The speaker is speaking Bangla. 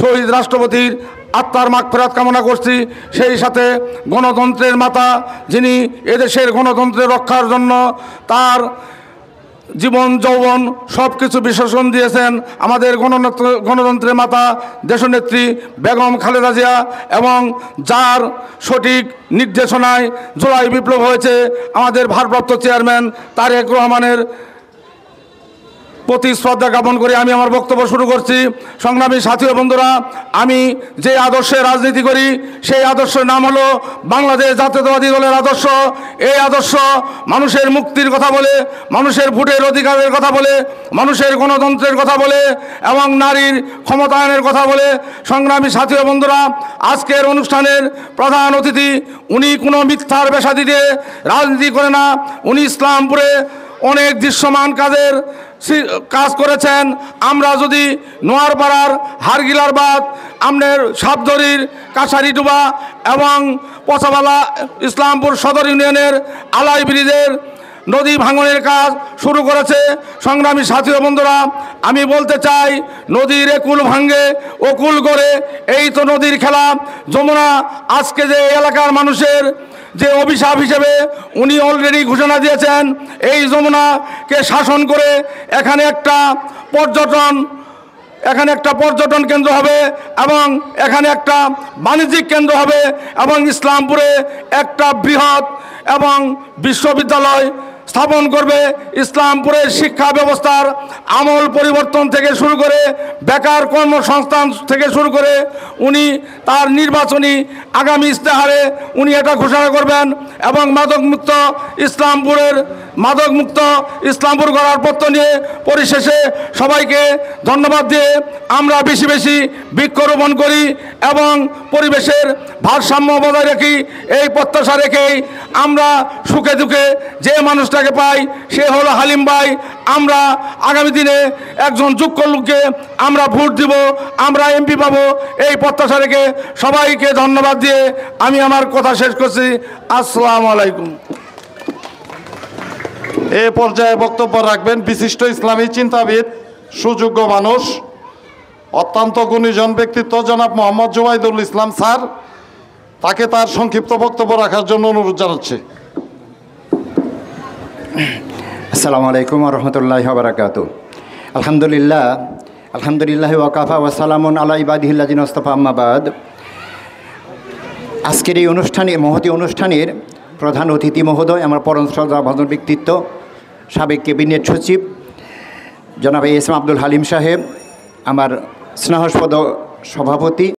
শহীদ রাষ্ট্রপতির আত্মার মাগফিরাত কামনা করছি। সেই সাথে গণতন্ত্রের মাতা, যিনি এদেশের গণতন্ত্রের রক্ষার জন্য তার জীবন যৌবন সব কিছু বিসর্জন দিয়েছেন, আমাদের গণতন্ত্রের মাতা দেশনেত্রী বেগম খালেদা জিয়া, এবং যার সঠিক নির্দেশনায় জুলাই বিপ্লব হয়েছে, আমাদের ভারপ্রাপ্ত চেয়ারম্যান তারেক রহমানের প্রতি শ্রদ্ধা জ্ঞাপন করে আমি আমার বক্তব্য শুরু করছি। সংগ্রামী সাথী ও বন্ধুরা, আমি যে আদর্শে রাজনীতি করি সেই আদর্শের নাম হলো বাংলাদেশ জাতীয়তাবাদী দলের আদর্শ। এই আদর্শ মানুষের মুক্তির কথা বলে, মানুষের ভোটের অধিকারের কথা বলে, মানুষের গণতন্ত্রের কথা বলে এবং নারীর ক্ষমতায়নের কথা বলে। সংগ্রামী সাথী ও বন্ধুরা, আজকের অনুষ্ঠানের প্রধান অতিথি, উনি কোনো মিথ্যার বেশাদি দিয়ে রাজনীতি করে না। উনি ইসলামপুরে অনেক দৃশ্যমান কাজ করেছেন। আমরা যদি নোয়ারপাড়ার হারগিলার বাদ, আমনের সাবদরির কাছারিডুবা এবং পচাবালা ইসলামপুর সদর ইউনিয়নের আলাই ব্রিজের নদী ভাঙনের কাজ শুরু করেছে। সংগ্রামী সাথী ও বন্ধুরা, আমি বলতে চাই, নদীর একুল ভাঙ্গে ওকুল করে, এই তো নদীর খেলা। যমুনা আজকে যে এলাকার মানুষের যে অভিশাপ হিসেবে উনি অলরেডি ঘোষণা দিয়েছেন, এই যমুনাকে শাসন করে এখানে একটা পর্যটন কেন্দ্র হবে এবং এখানে একটা বাণিজ্যিক কেন্দ্র হবে এবং ইসলামপুরে একটা বৃহৎ এবং বিশ্ববিদ্যালয় স্থাপন করবে। ইসলামপুরের শিক্ষা ব্যবস্থার আমূল পরিবর্তন থেকে শুরু করে বেকার কর্মসংস্থান থেকে শুরু করে উনি তার নির্বাচনী আগামী ইস্তেহারে উনি এটা ঘোষণা করবেন এবং মাদকমুক্ত ইসলামপুর গড়ার পত্র নিয়ে পরিশেষে সবাইকে ধন্যবাদ দিয়ে আমরা বেশি বেশি বৃক্ষরোপণ করি এবং পরিবেশের ভারসাম্য বজায় রাখি, এই প্রত্যাশা রেখেই আমরা সুখে দুঃখে যে মানুষটাকে পাই সে হলো হালিম ভাই। আমরা আগামী দিনে একজন যোগ্য লোককে আমরা ভোট দিব, আমরা এমপি পাবো, এই প্রত্যাশা রেখে সবাইকে ধন্যবাদ দিয়ে আমি আমার কথা শেষ করছি। আসসালামু আলাইকুম। এ পর্যায়ে বক্তব্য রাখবেন বিশিষ্ট ইসলামী চিন্তাবিদ, সুযোগ্য মানুষ, অত্যন্ত গুণীজন ব্যক্তিত্ব জনাব মোহাম্মদ জুবাইদুল ইসলাম স্যার। তাকে তার সংক্ষিপ্ত বক্তব্য রাখার জন্য অনুরোধ জানাচ্ছি। আসসালামু আলাইকুম ওয়া রাহমাতুল্লাহি ওয়া বারাকাতুহু। আলহামদুলিল্লাহ ওয়াকাফা ওয়া সালামুন আলা ইবাদিহিল্লাযিনা ইসতাফা, আম্মা বাদ। আজকের এই মহতী অনুষ্ঠানের প্রধান অতিথি মহোদয়, আমার পরম শ্রদ্ধাভাজন ব্যক্তিত্ব, সাবেক ক্যাবিনেট সচিব জনাব এস এম আব্দুল হালিম সাহেব, আমার স্নেহস্পদ সভাপতি